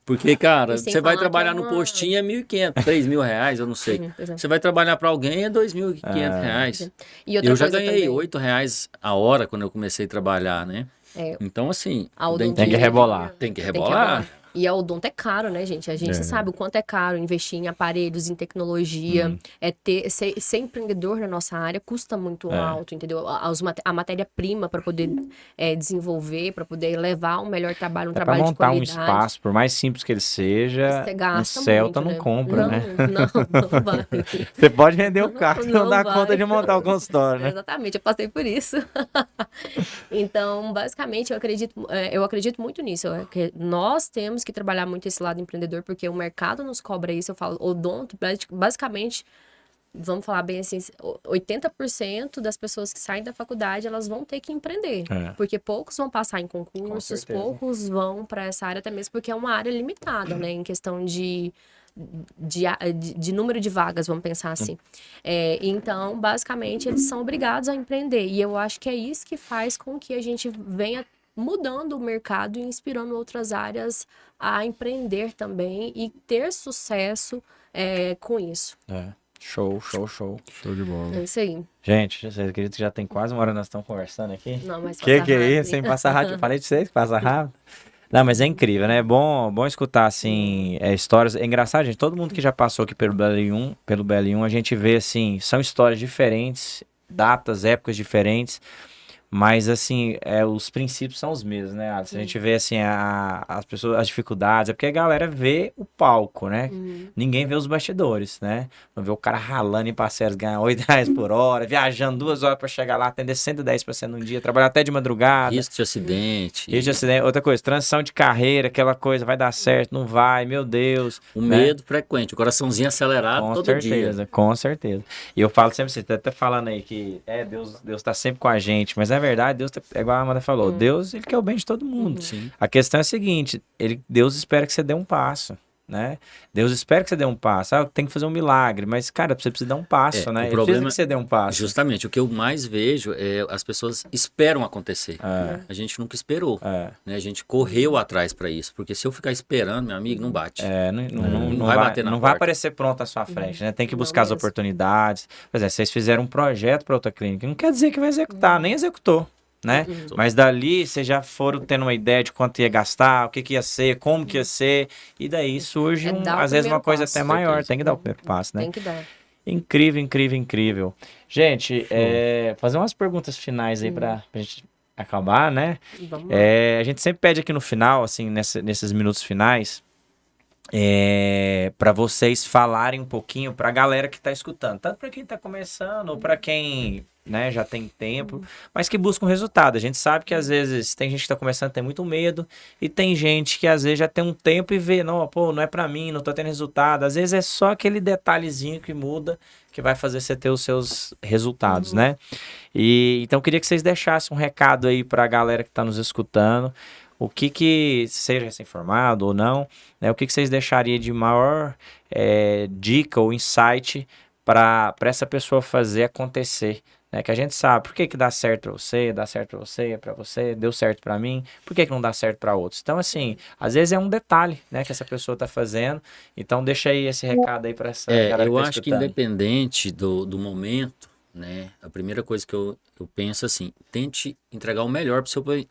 Porque, cara, E sem você vai falar que trabalhar é no uma- postinho é 1.500, 3.000 reais, eu não sei. Pois é. Você vai trabalhar para alguém é 2.500 reais. E outra Eu já coisa ganhei também, R$8 a hora quando eu comecei a trabalhar, né? É. Então, assim, a o Odonto Tem que dentista rebolar. tem que rebolar. E a Odonto é caro, né, gente? A gente sabe o quanto é caro investir em aparelhos, em tecnologia. Ser empreendedor na nossa área custa muito alto, entendeu? A matéria-prima para poder desenvolver, para poder levar um melhor trabalho, um Pra trabalho de montar um qualidade. espaço, por mais simples que ele seja, Você um gasta Celta muito, não né? compra, né? Não vai. Você pode vender o carro e não Não dá vai. conta de montar o consultório, né? Exatamente, eu passei por isso. Então, basicamente, eu acredito muito nisso. Que nós temos que trabalhar muito esse lado empreendedor, porque o mercado nos cobra isso. Eu falo, Odonto, basicamente, vamos falar bem assim, 80% das pessoas que saem da faculdade, elas vão ter que empreender. Porque poucos vão passar em concursos, certeza. poucos vão para essa área, até mesmo porque é uma área limitada, né? Em questão de número de vagas, vamos pensar assim. Então, basicamente, eles são obrigados a empreender. E eu acho que é isso que faz com que a gente venha mudando o mercado e inspirando outras áreas a empreender também e ter sucesso com isso. Show, show, show. Show de bola. É isso aí. Gente, vocês acreditam que já tem quase uma hora nós estamos conversando aqui? Não, mas Que passa é rápido, isso, hein? hein? Passa rápido. Eu falei de vocês que passa rápido. Não, mas é incrível, né? É bom escutar, assim, histórias. É engraçado, gente. Todo mundo que já passou aqui pelo BL1, a gente vê, assim, são histórias diferentes, datas, épocas diferentes. Mas, assim, os princípios são os mesmos, né, Alice? A gente vê, assim, as pessoas, as dificuldades. É porque a galera vê o palco, né? Ninguém vê os bastidores, né? Não vê o cara ralando em parceiros, ganhar R$8 por hora, viajando 2 horas pra chegar lá, atender 110% num dia, trabalhar até de madrugada. Risco de acidente. Risco de acidente. Outra coisa, transição de carreira, aquela coisa, vai dar certo, não vai, meu Deus. O né? medo frequente, o coraçãozinho acelerado Com todo certeza, dia. com certeza. E eu falo sempre, você tá até falando aí que Deus tá sempre com a gente, mas é verdade, Deus, é igual a Amanda falou, Deus, ele quer o bem de todo mundo. Sim. A questão é a seguinte, Deus espera que você dê um passo, né? Deus espera que você dê um passo. Tem que fazer um milagre, mas, cara, você precisa dar um passo, né? O Ele problema precisa que você dê um passo. Justamente, o que eu mais vejo é as pessoas esperam acontecer. A gente nunca esperou. Né? A gente correu atrás para isso. Porque se eu ficar esperando, meu amigo, não bate. Não vai vai bater na não vai porta. aparecer pronto à sua frente, né? Tem que Não buscar as mesmo. oportunidades. Por exemplo, vocês fizeram um projeto para outra clínica, não quer dizer que vai executar, nem executou. né? Mas dali vocês já foram tendo uma ideia de quanto ia gastar, o que ia ser, como que ia ser, e daí surge, dar o às vezes, uma primeiro coisa passo. até maior. Tem que dar o primeiro passo, né? Tem que dar. Incrível, incrível, incrível. Gente, fazer umas perguntas finais aí pra gente acabar, né? Vamos lá. A gente sempre pede aqui no final, assim, nesses minutos finais, para vocês falarem um pouquinho para a galera que está escutando, tanto para quem está começando ou para quem, né, já tem tempo, mas que busca um resultado. A gente sabe que às vezes tem gente que está começando, tem muito medo, e tem gente que às vezes já tem um tempo e vê, não, pô, não é para mim, não tô tendo resultado. Às vezes é só aquele detalhezinho que muda que vai fazer você ter os seus resultados, né? E então eu queria que vocês deixassem um recado aí para a galera que está nos escutando. O que seja recém-formado ou não, né? O que vocês deixariam de maior dica ou insight para essa pessoa fazer acontecer, né? Que a gente sabe, por que dá certo para você, para você, deu certo para mim, por que não dá certo para outros? Então, assim, às vezes é um detalhe, né, que essa pessoa está fazendo. Então, deixa aí esse recado aí para essa galera eu que tá acho que escutando. independente do momento, né, a primeira coisa que eu penso assim, tente entregar o melhor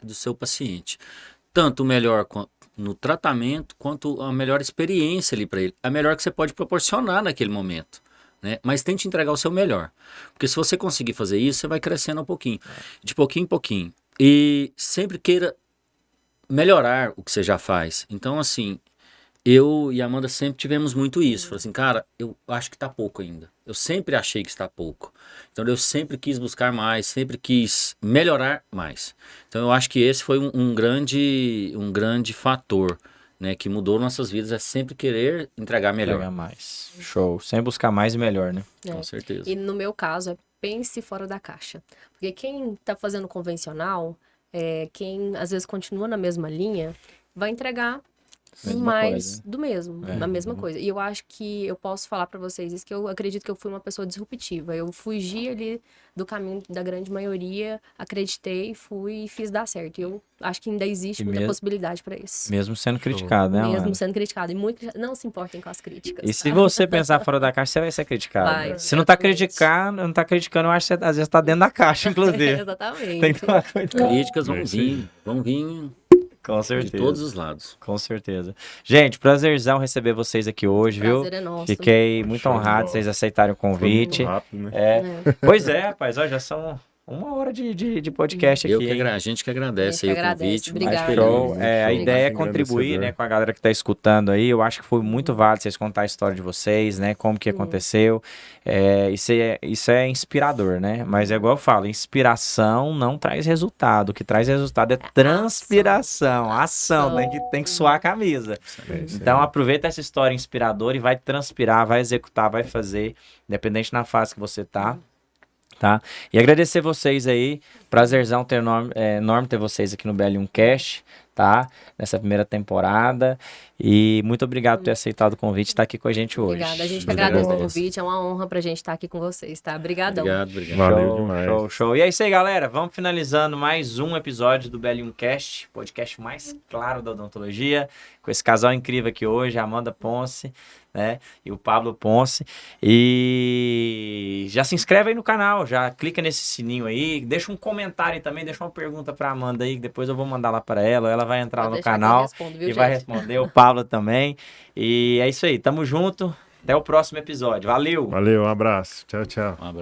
do seu paciente. Tanto o melhor no tratamento, quanto a melhor experiência ali para ele. A melhor que você pode proporcionar naquele momento, né? Mas tente entregar o seu melhor. Porque se você conseguir fazer isso, você vai crescendo um pouquinho. De pouquinho em pouquinho. E sempre queira melhorar o que você já faz. Então, assim, eu e a Amanda sempre tivemos muito isso. Falei assim, cara, eu acho que tá pouco ainda. Eu sempre achei que está pouco. Então eu sempre quis buscar mais, sempre quis melhorar mais. Então eu acho que esse foi um grande fator, né, que mudou nossas vidas, é sempre querer entregar melhor. Entregar mais. Show. Sem buscar mais e melhor, né? Com certeza. E no meu caso, pense fora da caixa. Porque quem tá fazendo convencional, quem às vezes continua na mesma linha, vai entregar Mesma mais coisa. do mesmo, a mesma coisa. E eu acho que eu posso falar pra vocês isso, que eu acredito que eu fui uma pessoa disruptiva. Eu fugi ali do caminho da grande maioria, acreditei, fui e fiz dar certo. E eu acho que ainda existe muita possibilidade pra isso. Mesmo sendo criticado, né, Mesmo Amanda? sendo criticado. E muito, não se importem com as críticas. E se você pensar fora da caixa, você vai ser criticado. Vai, Se não tá exatamente. criticando, eu acho que você às vezes tá dentro da caixa, inclusive. Exatamente. Tem que tomar cuidado. Críticas vão vir Com de certeza. todos os lados. Com certeza. Gente, prazerzão receber vocês aqui hoje, viu? Prazer é nosso. Fiquei muito Show de honrado bola. vocês aceitarem o convite. Muito rápido, né? Pois é, rapaz, ó, já são 1 hora de podcast aqui. hein? A gente que agradece A aí gente o agradece. convite. muito Obrigada. feliz. Show. Muito A show. ideia é Muito contribuir, engrandecedor. né, com a galera que está escutando aí. Eu acho que foi muito válido vocês contar a história de vocês, né? Como que aconteceu. Isso é inspirador, né? Mas é igual eu falo, inspiração não traz resultado. O que traz resultado é transpiração, ação. Tem que suar a camisa. Então aproveita essa história inspiradora e vai transpirar, vai executar, vai fazer, independente na fase que você tá. Tá? E agradecer vocês aí, prazerzão enorme ter vocês aqui no BL1 Cast, tá? Nessa primeira temporada, e muito obrigado por ter aceitado o convite e estar aqui com a gente hoje. Obrigada, a gente que Obrigado. agradece o convite, é uma honra pra gente estar aqui com vocês, tá? Obrigadão. Obrigado. Valeu demais. Show. E é isso aí, galera. Vamos finalizando mais um episódio do BL1 Cast, podcast mais claro da odontologia, com esse casal incrível aqui hoje, a Amanda Ponce, né? E o Pablo Ponce. E já se inscreve aí no canal, já clica nesse sininho aí, deixa um comentário também, deixa uma pergunta pra Amanda aí, que depois eu vou mandar lá pra ela vai entrar lá no Deixar que eu canal respondo, viu, e vai gente? responder, o Pablo também. E é isso aí, tamo junto. Até o próximo episódio. Valeu! Valeu, um abraço. Tchau, tchau. Um abraço.